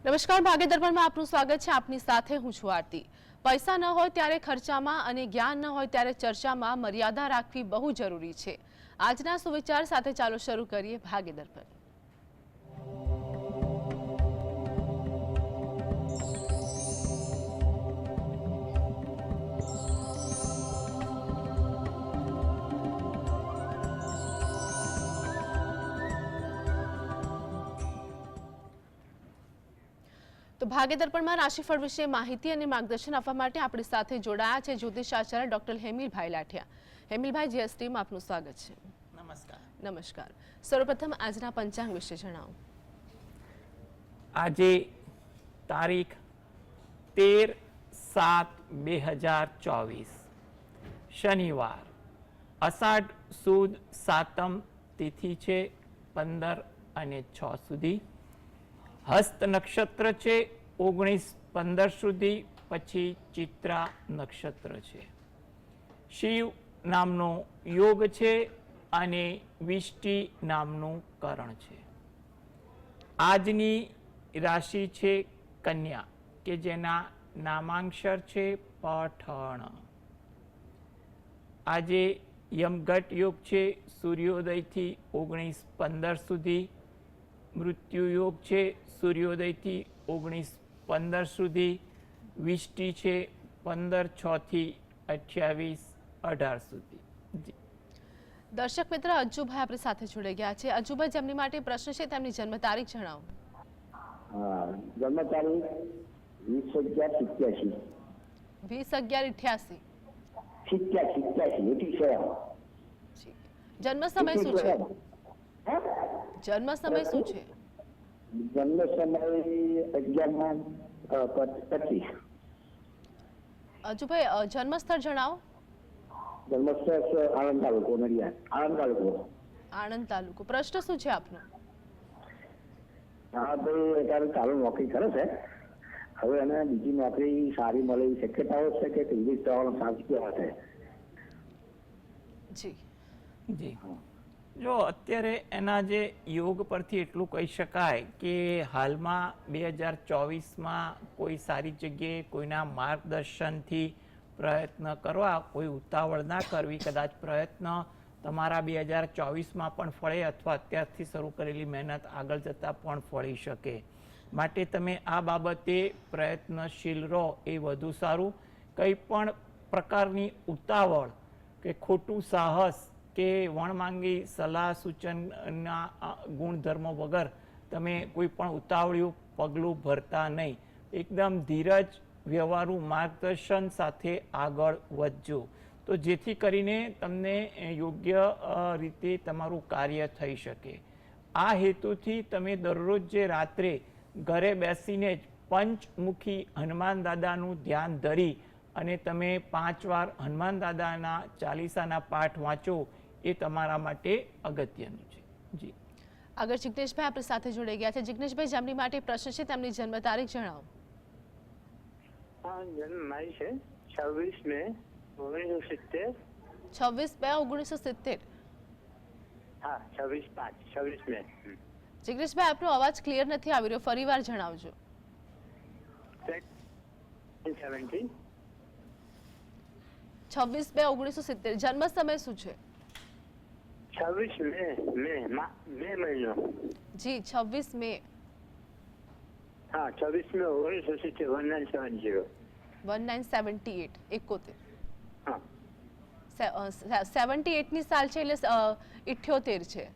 નમસ્કાર, ભાગ્ય દર્પણમાં આપનું સ્વાગત છે. આપની સાથે હું છું આરતી. પૈસા ન હોય ત્યારે ખર્ચામાં અને જ્ઞાન ન હોય ત્યારે ચર્ચામાં મર્યાદા રાખવી બહુ જરૂરી છે. આજના સુવિચાર સાથે ચાલો શરૂ કરીએ ભાગ્ય દર્પણ. તો ભાગ્ય દર્પણમાં રાશિફળ વિશે માહિતી અને માર્ગદર્શન આપવા માટે આપણી સાથે જોડાયા છે જ્યોતિષાચાર્ય ડોક્ટર હેમિલભાઈ લાઠિયા. હેમિલભાઈ, જીએસટીમાં આપનું સ્વાગત છે. નમસ્કાર. નમસ્કાર. સર્વપ્રથમ આજના પંચાંગ વિશે જણાવો. આજે તારીખ 13/7/2024 શનિવાર, અષાઢ સુદ સાતમ તિથિ છે 15 અને 6 સુધી. હસ્ત નક્ષત્ર છે 19-15 સુધી, પછી ચિત્રા નક્ષત્ર છે. શિવ નામનો યોગ છે અને વિષ્ટિ નામનું કરણ છે. આજની રાશિ છે કન્યા, કે જેના નામાંક્ષર છે પઠણ. આજે યમઘટ યોગ છે સૂર્યોદયથી 19-15 સુધી. મૃત્યુ યોગ છે સૂર્યોદયથી 19-15 સુધી. વિષ્ટિ છે 15/6 થી 28-18 સુધી. દર્શક મિત્ર અજ્જુભાઈ આપણી સાથે જોડાઈ ગયા છે. અજ્જુભાઈ, જેમની માટે પ્રશ્ન છે તેમની જન્મ તારીખ જણાવો. જન્મ તારીખ 20/11/87. 20/11/88. જન્મ સમય શું છે? જન્મ સમય શું છે? જન્મ સમય 11:25. અજ્જુભાઈ, જન્મ સ્થળ જણાવો. જન્મસ્થળ આણંદ તાલુકો, નડિયાદ. આણંદ તાલુકો. આણંદ તાલુકો. પ્રશ્ન શું છે આપનો? હા ભાઈ, અત્યારે ચાલુ નોકરી કરે છે. હવે એને બીજી નોકરી સારી મળે એવી શક્યતાઓ છે કે ત્રીજી ત્રણ સાત છે? જી જી જો અત્યારે એના જે યોગ પરથી એટલું કહી શકાય કે હાલમાં 2024માં કોઈ સારી જગ્યાએ કોઈના માર્ગદર્શનથી પ્રયત્ન કરવા, કોઈ ઉતાવળ ના કરવી. કદાચ પ્રયત્ન તમારા 2024માં પણ ફળે અથવા અત્યારથી શરૂ કરેલી મહેનત આગળ જતાં પણ ફળી શકે. માટે તમે આ બાબતે પ્રયત્નશીલ રહો એ વધુ સારું. કંઈ પણ પ્રકારની ઉતાવળ કે ખોટું સાહસ કે વણમાંગી સલાહ સૂચનના ગુણધર્મો વગર તમે કોઈ પણ ઉતાવળિયું પગલું ભરતા નહીં. એકદમ ધીરજ, વ્યવહારુ માર્ગદર્શન સાથે આગળ વધજો, તો જેથી કરીને તમને યોગ્ય રીતે તમારું કાર્ય થઈ શકે. આ હેતુથી તમે દરરોજ જે રાત્રે ઘરે બેસીને જ પંચમુખી હનુમાન દાદાનું ધ્યાન ધરી અને તમે 5 વાર હનુમાન દાદાના ચાલીસાના પાઠ વાંચો, એ તમારા માટે અગત્યનું છે. જી આગળ જિગ્નેશભાઈ આપણી સાથે જોડાઈ ગયા છે. જિગ્નેશભાઈ, જેમની માટે પ્રશ્ન છે તેમની જન્મ તારીખ જણાવો. જન્મ મારી છે 26 મે 1970. 26/2/1970. હા, 26/5 મે. જિગ્નેશભાઈ, આપનો અવાજ ક્લિયર નથી આવી રહ્યો, ફરી વાર જણાવજો. 70. 26/2/1970. જન્મ સમય શું છે? 26 મે મહિનો. જી, 26 મે. હા, 26 મે 1970. 1978. 71. હા, 78 ની સાલ છે એટલે 78 છે.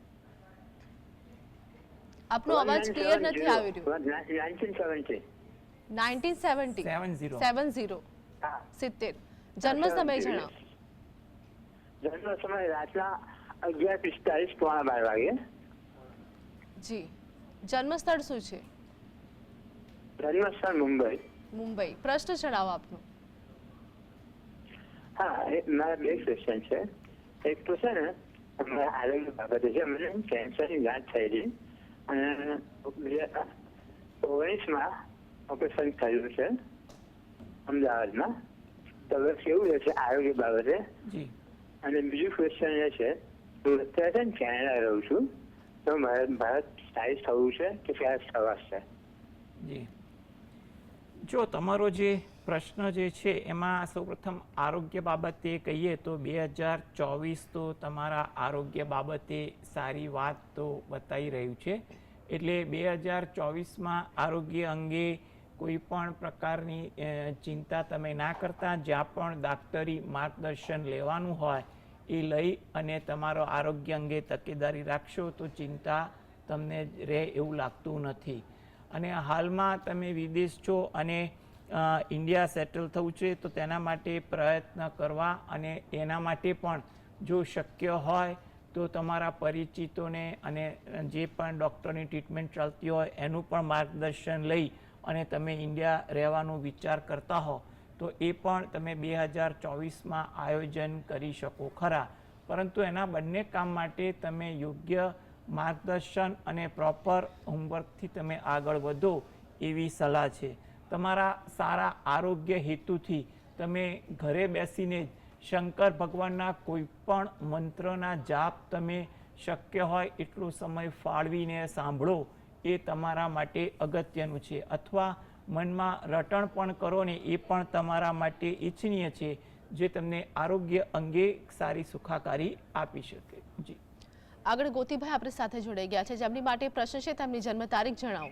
આપનો અવાજ ક્લિયર નથી આવી રહ્યો. 1970. 1970. 70. હા. 70. જન્મ સમય જણાવો. જન્મ સમય રાતના 11:45 પોણા 12 વાગે. જી. જન્મ સ્થળ શું છે? જન્મસ્થળ મુંબઈ. મુંબઈ. પ્રશ્ન જણાવો આપનો. હા, મારા બે ક્વેશ્ચન છે. એક તો છે ને, મારા આરોગ્ય બાબતે છે. મને કેન્સરની ગાંઠ થયેલી અને 2019માં ઓપરેશન થયું છે અમદાવાદમાં. તો હવે કેવું રહેશે આરોગ્ય બાબતે? જી અને બીજું ક્વેશ્ચન એ છે, હું અત્યારે છે ને કેનેડા રહું છું, તો ભારત સ્થાયી થવું છે કે ક્યારે થવાશે? જી જો તમારો જે પ્રશ્ન જે છે એમાં સૌપ્રથમ આરોગ્ય બાબતે કહીએ તો 2024 તો તમારા આરોગ્ય બાબતે સારી વાત તો બતાવી રહ્યું છે. એટલે 2024માં આરોગ્ય અંગે કોઈ પણ પ્રકારની ચિંતા તમે ના કરતા. જ્યાં પણ દાક્તરી માર્ગદર્શન લેવાનું હોય એ લઈ અને તમારો આરોગ્ય અંગે તકેદારી રાખશો તો ચિંતા તમને રહે એવું લાગતું નથી. અને હાલમાં તમે વિદેશ છો અને ઇન્ડિયા સેટલ થવું છે તો તેના માટે પ્રયત્ન કરવા અને એના માટે પણ જો શક્ય હોય તો તમારા પરિચિતોને અને જે પણ ડૉક્ટરની ટ્રીટમેન્ટ ચાલતી હોય એનું પણ માર્ગદર્શન લઈ અને તમે ઇન્ડિયા રહેવાનું વિચાર કરતા હો તો એ પણ તમે 2024માં આયોજન કરી શકો ખરા. પરંતુ એના બંને કામ માટે તમે યોગ્ય માર્ગદર્શન અને પ્રોપર હોમવર્કથી તમે આગળ વધો એવી સલાહ છે. તમારા સારા આરોગ્ય હેતુથી તમે ઘરે બેસીને જ શંકર ભગવાનના કોઈ પણ મંત્રના જાપ તમે શક્ય હોય એટલો સમય ફાળવીને સાંભળો એ તમારા માટે અગત્યનું છે. અથવા મનમાં રટણ પણ કરો ને એ પણ તમારા માટે ઈચ્છનીય છે, જે તમને આરોગ્ય અંગે સારી સુખાકારી આપી શકે. જી આગળ ગોતીભાઈ આપણી સાથે જોડાઈ ગયા છે, જેમની માટે પ્રશ્ન છે તેમની જન્મ તારીખ જણાવો.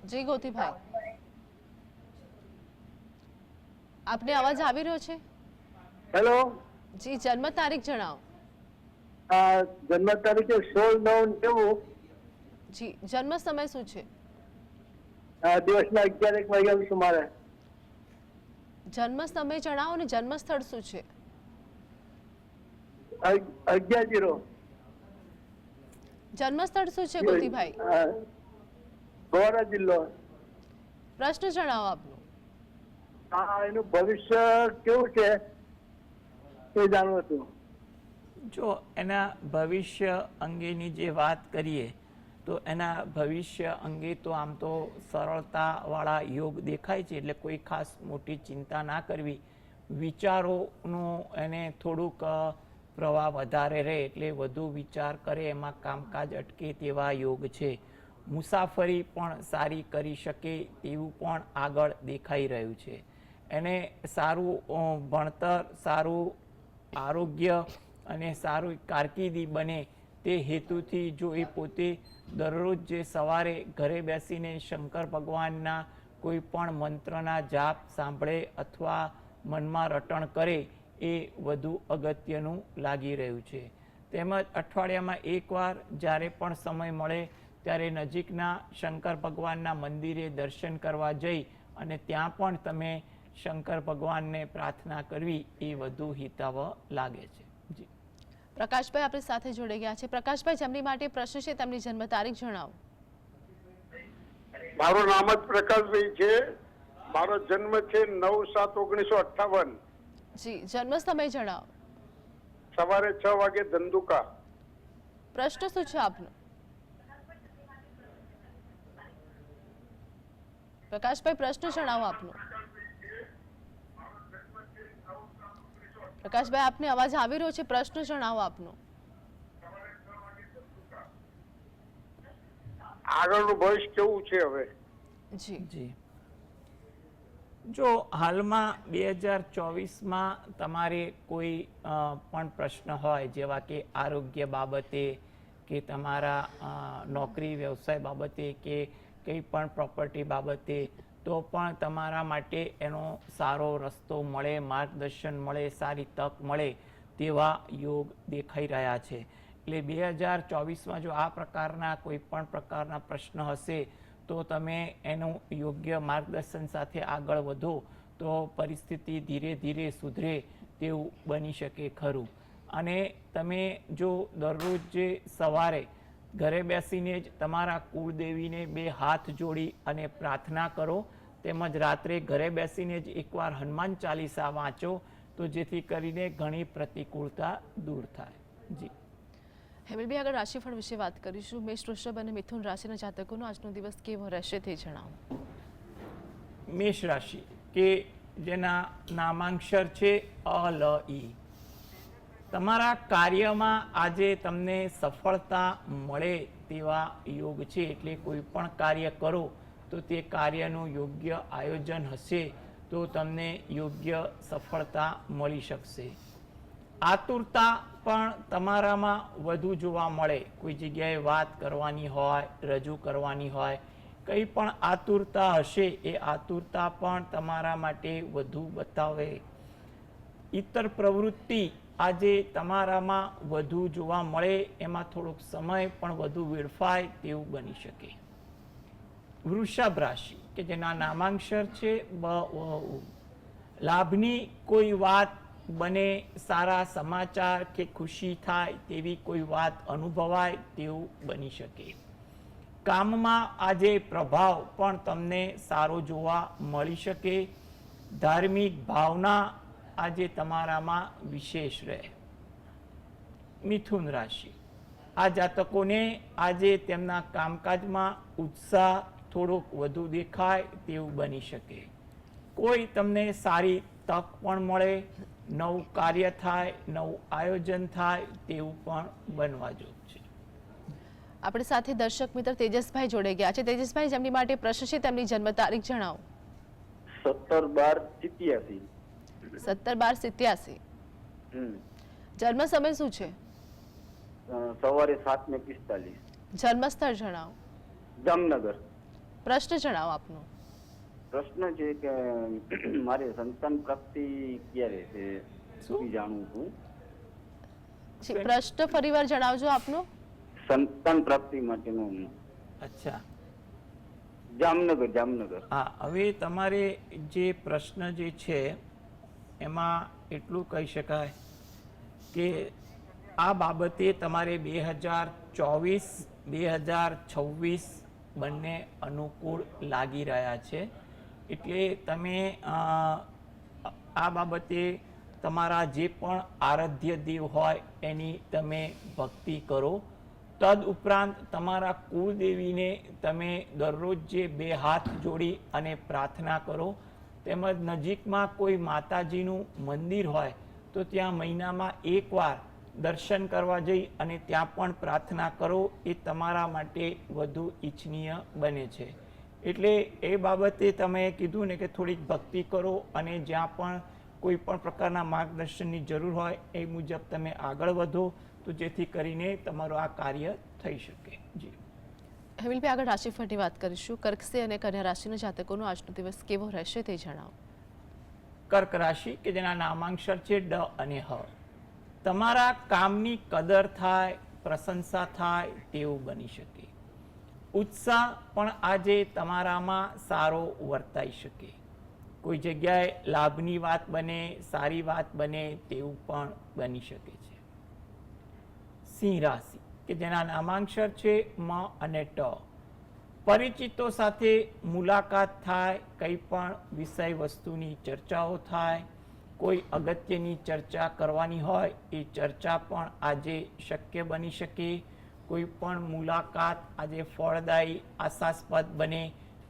જી ગોતીભાઈ, આપને અવાજ આવી રહ્યો છે? હેલો જી, જન્મ તારીખ જણાવો. જન્મ તારીખે 16/9/90. જી, જન્મ સમય શું છે? દિવસના 11 વાગ્યા સુમારે. જન્મ સમય જણાવો ને જન્મ સ્થળ શું છે? 11:0. જન્મ સ્થળ શું છે ગોતીભાઈ? ગોરા જિલ્લો. પ્રશ્ન જણાવો આપનો. એનું ભવિષ્ય કેવું છે એ જાણવું હતું. જો એના ભવિષ્ય અંગેની જે વાત કરીએ તો એના ભવિષ્ય અંગે તો આમ તો સરળતાવાળા યોગ દેખાય છે, એટલે કોઈ ખાસ મોટી ચિંતા ના કરવી. વિચારોનું એને થોડુંક પ્રવાહ વધારે રહે એટલે વધુ વિચાર કરે એમાં કામકાજ અટકે તેવા યોગ છે. મુસાફરી પણ સારી કરી શકે તેવું પણ આગળ દેખાઈ રહ્યું છે. એને સારું ભણતર, સારું આરોગ્ય અને સારું કારકિર્દી બને તે હેતુથી જો એ પોતે દરરોજ જે સવારે ઘરે બેસીને શંકર ભગવાનના કોઈ પણ મંત્રના જાપ સાંભળે અથવા મનમાં રટણ કરે એ વધુ અગત્યનું લાગી રહ્યું છે. તેમજ અઠવાડિયામાં એકવાર જ્યારે પણ સમય મળે ત્યારે નજીકના શંકર ભગવાનના મંદિરે દર્શન કરવા જઈ અને ત્યાં પણ તમે શંકર ભગવાનને પ્રાર્થના કરવી એ વધુ હિતાવહ લાગે છે. જી પ્રકાશભાઈ આપણી સાથે જોડાઈ ગયા છે. પ્રકાશભાઈ, જેમની માટે પ્રશ્ન છે તેમની જન્મ તારીખ જણાવો. મારું નામ જ પ્રકાશભાઈ છે. મારો જન્મ છે 9/7/1958. જી, જન્મ સમય જણાવો. સવારે 6 વાગે ધંધુકા. પ્રશ્ન શું છે આપનો? પ્રકાશભાઈ, પ્રશ્ન જણાવો આપનો. પ્રકાશભાઈ, આપને અવાજ આવી રહ્યો છે? પ્રશ્ન જણાવો આપનો. આગળનું ભવિષ્ય કેવું છે હવે? જી જી જો હાલમાં 2024માં તમારે કોઈ પણ પ્રશ્ન હોય, જેવા કે આરોગ્ય બાબતે કે તમારા નોકરી વ્યવસાય બાબતે કે કંઈ પણ પ્રોપર્ટી બાબતે, તો પણ તમારા માટે એનો સારો રસ્તો મળે, માર્ગદર્શન મળે, સારી તક મળે તેવા યોગ દેખાઈ રહ્યા છે. એટલે 2024માં જો આ પ્રકારના કોઈ પણ પ્રકારના પ્રશ્ન હશે તો તમે એનું યોગ્ય માર્ગદર્શન સાથે આગળ વધો તો પરિસ્થિતિ ધીરે ધીરે સુધરે તેવું બની શકે ખરું. અને તમે જો દરરોજ જે સવારે ઘરે બેસીને જ તમારા કુળદેવીને 2 હાથ જોડી અને પ્રાર્થના કરો, તેમજ રાત્રે ઘરે બેસીને જ એકવાર હનુમાન ચાલીસા વાંચો તો જેથી કરીને ઘણી પ્રતિકૂળતા દૂર થાય. જી હેમલભાઈ, આગળ રાશિફળ વિશે વાત કરીશું. મેષ, વૃષભ અને મિથુન રાશિના જાતકોનો આજનો દિવસ કેવો રહેશે તે જણાવો. મેષ રાશિ કે જેના નામાંક્ષર છે અ લ ઈ. તમારા કાર્યમાં આજે તમને સફળતા મળે તેવા યોગ છે. એટલે કોઈ પણ કાર્ય કરો તો તો તે કાર્યનું યોગ્ય આયોજન હશે તો તમને યોગ્ય સફળતા મળી શકશે. આતુરતા પણ તમારામાં વધુ જોવા મળે. કોઈ જગ્યાએ વાત કરવાની હોય, રજૂ કરવાની હોય, કંઈ પણ આતુરતા હશે એ આતુરતા પણ તમારા માટે વધુ બતાવે. ઇતર પ્રવૃત્તિ આજે તમારામાં વધુ જોવા મળે, એમાં થોડોક સમય પણ વધુ વેડફાય તેવું બની શકે. વૃષભ રાશિ કે જેના નામાંક્ષર છે બ, લાભની કોઈ વાત બને, સારા સમાચાર કે ખુશી થાય તેવી કોઈ વાત અનુભવાય તેવું બની શકે. કામમાં આજે પ્રભાવ પણ તમને સારો જોવા મળી શકે. ધાર્મિક ભાવના આજે તમારામાં વિશેષ રહે. મિથુન રાશિ, આ જાતકોને આજે તેમના કામકાજમાં ઉત્સાહ થોડોક વધુ દેખાય તેવું બની શકે. કોઈ તમને સારી તક પણ મળે, નવું કાર્ય થાય, નવું આયોજન થાય તેવું પણ બનવા જોગ છે. આપણી સાથે દર્શક મિત્ર તેજસભાઈ જોડાઈ ગયા છે. તેજસભાઈ, જેમની માટે પ્રશ્ન છે તેમની જન્મ તારીખ જણાવો. 17/12/87. 17/12/87. જન્મ સમય શું છે? સવારે 7:45. જન્મ સ્થળ જણાવો. જામનગર. પ્રશ્ન જણાવો આપનો. પ્રશ્ન છે કે મારે સંતાન પ્રાપ્તિ ક્યારે છે શું જાણવું છું. પ્રશ્ન ફરીવાર જણાવજો આપનો. સંતાન પ્રાપ્તિ માટેનો. અચ્છા, જામનગર. હા, હવે તમારે જે પ્રશ્ન જે છે એમાં એટલું કહી શકાય કે આ બાબતે તમારે 2024-2026 બંને અનુકૂળ લાગી રહ્યા છે. એટલે તમે આ બાબતે તમારા જે પણ આરાધ્ય દેવ હોય એની તમે ભક્તિ કરો. તદ ઉપરાંત તમારા કુળદેવીને તમે દરરોજ જે 2 હાથ જોડી અને પ્રાર્થના કરો. તેમજ નજીકમાં કોઈ માતાજીનું મંદિર હોય તો ત્યાં મહિનામાં 1 વાર દર્શન કરવા જઈ અને ત્યાં પણ પ્રાર્થના કરો. એ તમારા માટે વધુ ઈચ્છનીય બને છે. એટલે એ બાબતે તમે કીધું ને કે થોડીક ભક્તિ કરો અને જ્યાં પણ કોઈ પણ પ્રકારના માર્ગદર્શનની જરૂર હોય એ મુજબ તમે આગળ વધો, તો જેથી કરીને તમારું આ કાર્ય થઈ શકે. જી હેમિલભાઈ, આગળ રાશિફળની વાત કરીશું. કર્કસિંહ અને કન્યા રાશિના જાતકોનો આજનો દિવસ કેવો રહેશે તે જણાવો. કર્ક રાશિ કે જેના નામાંક્ષર છે ડ અને હ. તમારા કામની કદર થાય, પ્રશંસા થાય તેવું બની શકે. ઉત્સાહ પણ આજે તમારામાં સારો વર્તાઈ શકે. કોઈ જગ્યાએ લાભની વાત બને, સારી વાત બને તેવું પણ બની શકે છે. સિંહ રાશિ કે જેના નામાંક્ષર છે મ અને ટ. પરિચિતો સાથે મુલાકાત થાય, કંઈ પણ વિષય વસ્તુની ચર્ચાઓ થાય, કોઈ અગત્યની ચર્ચા કરવાની હોય એ ચર્ચા પણ આજે શક્ય બની શકે. કોઈ પણ મુલાકાત આજે ફળદાયી, આશાસ્પદ બને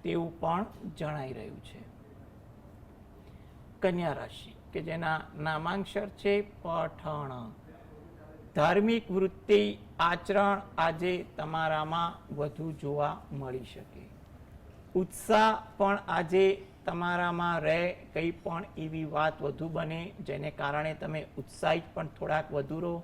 તેવું પણ જણાઈ રહ્યું છે. કન્યા રાશિ કે જેના નામાંક્ષર છે પઠણ. ધાર્મિક વૃત્તિ, આચરણ આજે તમારામાં વધુ જોવા મળી શકે. ઉત્સાહ પણ આજે તમારામાં રહે, કંઈ પણ એવી વાત વધુ બને જેને કારણે તમે ઉત્સાહિત પણ થોડાક વધુ રહો.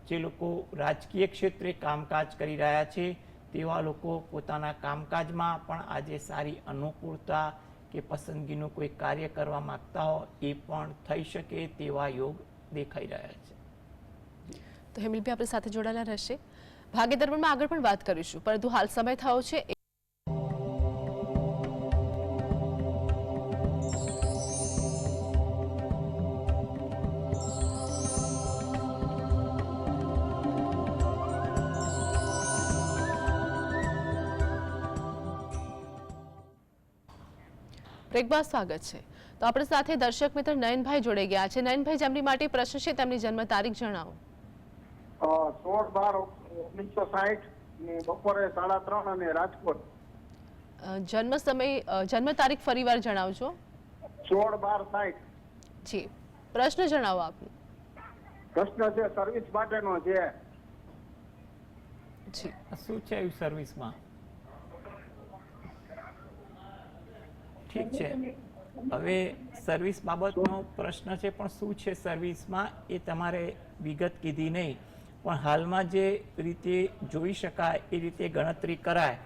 જે લોકો રાજકીય ક્ષેત્રે કામકાજ કરી રહ્યા છે તેવા લોકો પોતાના કામકાજમાં પણ આજે સારી અનુકૂળતા કે પસંદગીનું કોઈ કાર્ય કરવા માંગતા હો એ પણ થઈ શકે તેવા યોગ દેખાઈ રહ્યા છે. તો હેમિલભાઈ આપણી સાથે જોડાયેલા રહેશે. ભાગ્ય દર્પણમાં આગળ પણ વાત કરીશું, પરંતુ હાલ સમય થયો છે બ્રેક બાદ સ્વાગત છે. તો આપણી સાથે દર્શક મિત્ર નયનભાઈ જોડાઈ ગયા છે. નયનભાઈ, જેમની માટે પ્રશ્ન છે તેમની જન્મ તારીખ જણાવો. 16/12/1960 ને બપોરે 3:30 અને રાજકોટ. જન્મ સમય, જન્મ તારીખ ફરીવાર જણાવજો. 16/12/60. જી, પ્રશ્ન જણાવો આપનો. પ્રશ્ન છે સર્વિસ માટેનો છે. જી, શું છે એવું સર્વિસમાં? ઠીક છે. હવે સર્વિસ બાબતનો પ્રશ્ન છે, પણ શું છે સર્વિસમાં એ તમારે વિગત કીધી નહીં, પણ હાલમાં જે રીતે જોઈ શકાય એ રીતે ગણતરી કરાય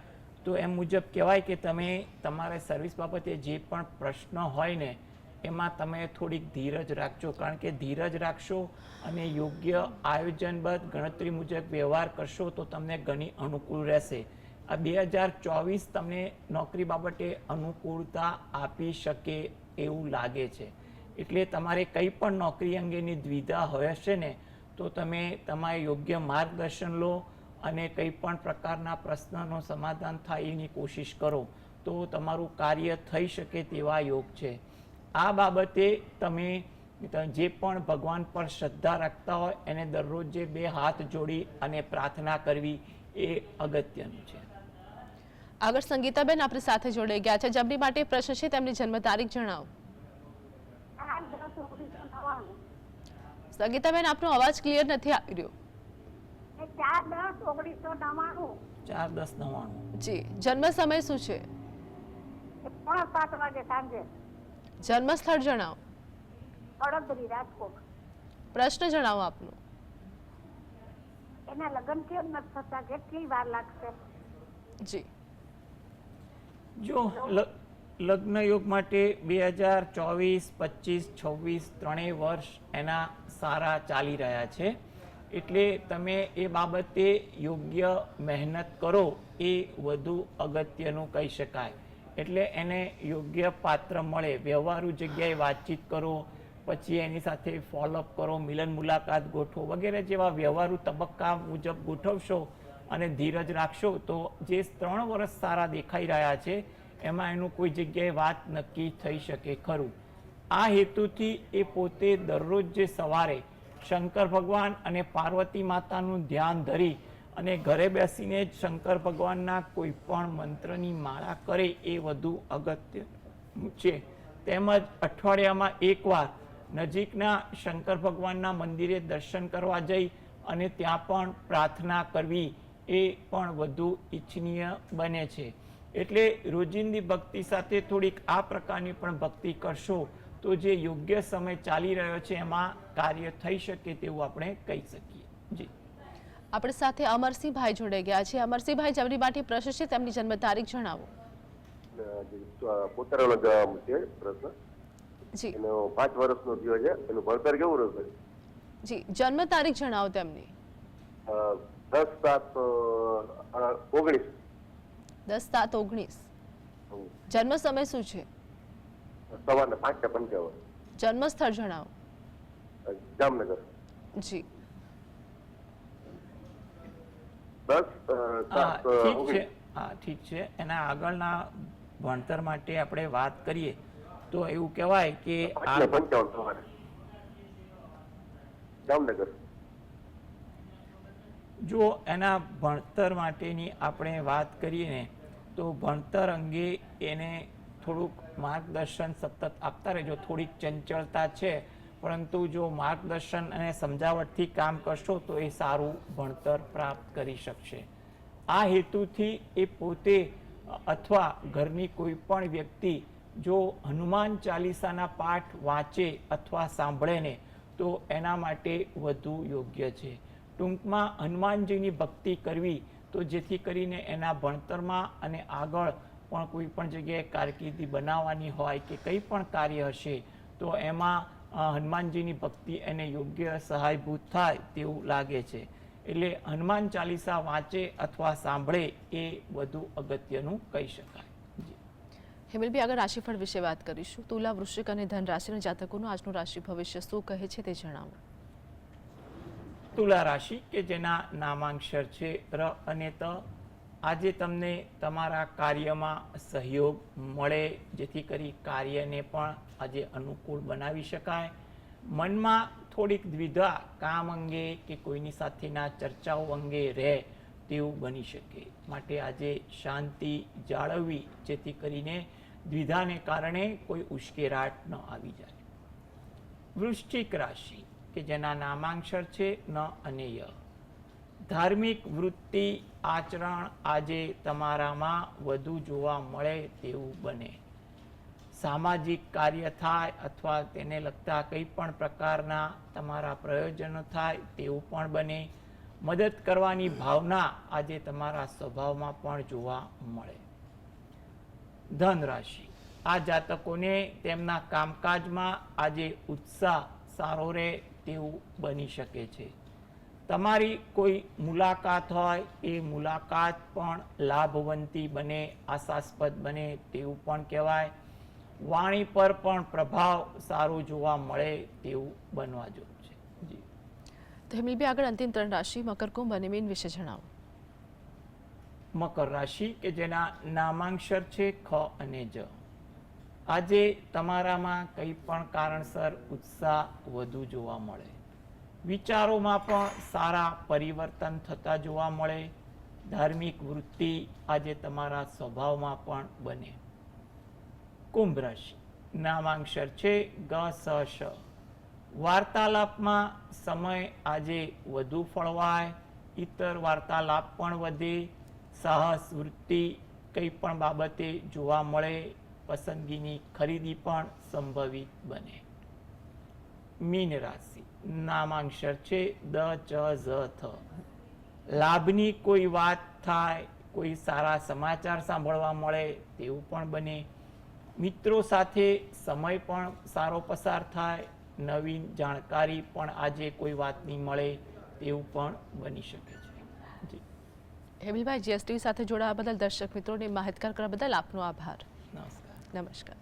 તો એમ મુજબ કહેવાય કે તમે તમારે સર્વિસ બાબતે જે પણ પ્રશ્ન હોય ને એમાં તમે થોડીક ધીરજ રાખજો, કારણ કે ધીરજ રાખશો અને યોગ્ય આયોજનબદ્ધ ગણતરી મુજબ વ્યવહાર કરશો તો તમને ઘણી અનુકૂળ રહેશે. આ 2024 તમને નોકરી બાબતે અનુકૂળતા આપી શકે એવું લાગે છે. એટલે તમારે કંઈ પણ નોકરી અંગેની દ્વિધા હોય હશે ને તો તમે તમારે યોગ્ય માર્ગદર્શન લો અને કંઈ પણ પ્રકારના પ્રશ્નનો સમાધાન થાય એની કોશિશ કરો તો તમારું કાર્ય થઈ શકે તેવા યોગ છે. આ બાબતે તમે જે પણ ભગવાન પર શ્રદ્ધા રાખતા હોય એને દરરોજ જે 2 હાથ જોડી અને પ્રાર્થના કરવી એ અગત્યનું છે. આગળ સંગીતાબેન આપણી સાથે જોડાઈ ગયા છે. જેમની માટે પ્રશ્ન છે તેમની જન્મ તારીખ જણાવો. સંગીતાબેન, આપનો અવાજ ક્લિયર નથી આવી રહ્યો. 4/10/99. જી, જન્મ સમય શું છે? 7 વાગે સાંજે. જન્મ સ્થળ જણાવો. વડોદરી, રાજકોટ. પ્રશ્ન જણાવો આપનો. એના લગ્ન કેમ નથી થતા, કેટલી વાર લાગશે? જી, જો લગ્ન યોગ માટે 2024, 25, 26 ત્રણેય વર્ષ એના સારા ચાલી રહ્યા છે. એટલે તમે એ બાબતે યોગ્ય મહેનત કરો એ વધુ અગત્યનું કહી શકાય. એટલે એને યોગ્ય પાત્ર મળે, વ્યવહારુ જગ્યાએ વાતચીત કરો, પછી એની સાથે ફોલોઅપ કરો, મિલન મુલાકાત ગોઠવો વગેરે જેવા વ્યવહારુ તબક્કા મુજબ ગોઠવશો અને ધીરજ રાખશો તો જે 3 વર્ષ સારા દેખાઈ રહ્યા છે એમાં એનું કોઈ જગ્યાએ વાત નક્કી થઈ શકે ખરું. આ હેતુથી એ પોતે દરરોજ જે સવારે શંકર ભગવાન અને પાર્વતી માતાનું ધ્યાન ધરી અને ઘરે બેસીને જ શંકર ભગવાનના કોઈ પણ મંત્રની માળા કરે એ વધુ અગત્યનું છે. તેમજ અઠવાડિયામાં એકવાર નજીકના શંકર ભગવાનના મંદિરે દર્શન કરવા જઈ અને ત્યાં પણ પ્રાર્થના કરવી એ પણ વધુ ઈચ્છનીય બને છે. એટલે રોજિંદી ભક્તિ સાથે થોડીક આ પ્રકારની પણ ભક્તિ કરશો તો જે યોગ્ય સમય ચાલી રહ્યો છે એમાં કાર્ય થઈ શકે તેવું આપણે કહી શકીએ. જી, આપણી સાથે અમરસિંહભાઈ જોડાઈ ગયા છે. અમરસિંહભાઈ, જેમની માટે પ્રશ્ન છે તેમની જન્મ તારીખ જણાવો. પુત્રનો જવાબ છે પ્રશ્ન. જી, એનો 5 વર્ષનો થયો છે. એનું ભણતર કેવું રહેશે? જી, જન્મ તારીખ જણાવો તેમની. 10/7/19. 10/7/19. જન્મ સમય શું છે? સવારના 5:55. જન્મ સ્થળ જણાવો. જામનગર. જી, 10/7/19. હા, ઠીક છે. એના આગળના ભણતર માટે આપણે વાત કરીએ તો એવું કહેવાય કે 5:55 સવારે જામનગર. જો એના ભણતર માટેની આપણે વાત કરીએ ને તો ભણતર અંગે એને થોડુંક માર્ગદર્શન સતત આપતા રહેજો. થોડીક ચંચળતા છે, પરંતુ જો માર્ગદર્શન અને સમજાવટથી કામ કરશો તો એ સારું ભણતર પ્રાપ્ત કરી શકશે. આ હેતુથી એ પોતે અથવા ઘરની કોઈ પણ વ્યક્તિ જો હનુમાન ચાલીસાના પાઠ વાંચે અથવા સાંભળે ને તો એના માટે વધુ યોગ્ય છે. ટૂંકમાં હનુમાનજીની ભક્તિ કરવી તો જેથી કરીને એના ભણતરમાં અને આગળ પણ કોઈ પણ જગ્યાએ કારકિર્દી બનાવવાની હોય કે કંઈ પણ કાર્ય હશે તો એમાં હનુમાનજીની ભક્તિ એને યોગ્ય સહાયભૂત થાય તેવું લાગે છે. એટલે હનુમાન ચાલીસા વાંચે અથવા સાંભળે એ વધુ અગત્યનું કહી શકાય. હેમલભાઈ, આગળ રાશિફળ વિશે વાત કરીશું. તુલા, વૃશ્ચિક અને ધન રાશિના જાતકોનું આજનું રાશિ ભવિષ્ય શું કહે છે તે જણાવો. તુલા રાશિ કે જેના નામાંક્ષર છે ર અને ત, આજે તમને તમારા કાર્યમાં સહયોગ મળે જેથી કરી કાર્યને પણ આજે અનુકૂળ બનાવી શકાય. મનમાં થોડીક દ્વિધા કામ અંગે કે કોઈની સાથેના ચર્ચાઓ અંગે રહે તેવું બની શકે, માટે આજે શાંતિ જાળવવી જેથી કરીને દ્વિધાને કારણે કોઈ ઉશ્કેરાટ ન આવી જાય. વૃશ્ચિક રાશિ કે જેના નામાંક્ષર છે ન અને ય, ધાર્મિક વૃત્તિ આચરણ આજે તમારામાં વધુ જોવા મળે તેવું બને. સામાજિક કાર્ય થાય અથવા તેને લગતા કંઈ પણ પ્રકારના તમારા પ્રયોજનો થાય તેવું પણ બને. મદદ કરવાની ભાવના આજે તમારા સ્વભાવમાં પણ જોવા મળે. ધન રાશિ, આ જાતકોને તેમના કામકાજમાં આજે ઉત્સાહ સારો રહે તેવું બની શકે છે. તમારી કોઈ મુલાકાત હોય એ મુલાકાત પણ લાભવંતી બને, આશાસ્પદ બને તેવું પણ કહેવાય. વાણી પર પણ પ્રભાવ સારો જોવા મળે તેવું બનવા જેવું છે. જી તો હેમલભાઈ, આગળ અંતિમ 3 રાશિ મકર, કુંભ અને મીન વિશે જણાવો. મકર રાશિ કે જેના નામાંક્ષર છે ખ અને જ. આજે તમારામાં કંઈ પણ કારણસર ઉત્સાહ વધુ જોવા મળે. વિચારોમાં પણ સારા પરિવર્તન થતા જોવા મળે. ધાર્મિક વૃત્તિ આજે તમારા સ્વભાવમાં પણ બને. કુંભ રાશિ, નામાંક્ષર છે ગ સ શ. વાર્તાલાપમાં સમય આજે વધુ ફળવાય. ઇતર વાર્તાલાપ પણ વધે. સાહસ વૃત્તિ કંઈ પણ બાબતે જોવા મળે. પસંદગીની ખરીદી પણ સંભવિત બને. મીન રાશિ, નામાંક્ષર છે દ ચ ઝ થ. લાભની કોઈ વાત થાય, કોઈ સારા સમાચાર સાંભળવા મળે તેવું પણ બને. મિત્રો સાથે સમય પણ સારો પસાર થાય. નવીન જાણકારી પણ આજે કોઈ વાતની મળે તેવું પણ બની શકે છે. જી હેમલભાઈ, જીએસટી સાથે જોડાવા બદલ દર્શક મિત્રોને માહિતગાર કરવા બદલ આપનો આભાર. નમસ્કાર. નમસ્કાર.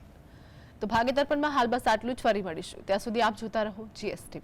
તો ભાગ્ય દર્પણમાં હાલ બસ આટલું જ. ફરી મળીશું. ત્યાં સુધી આપ જોતા રહો જીએસટી.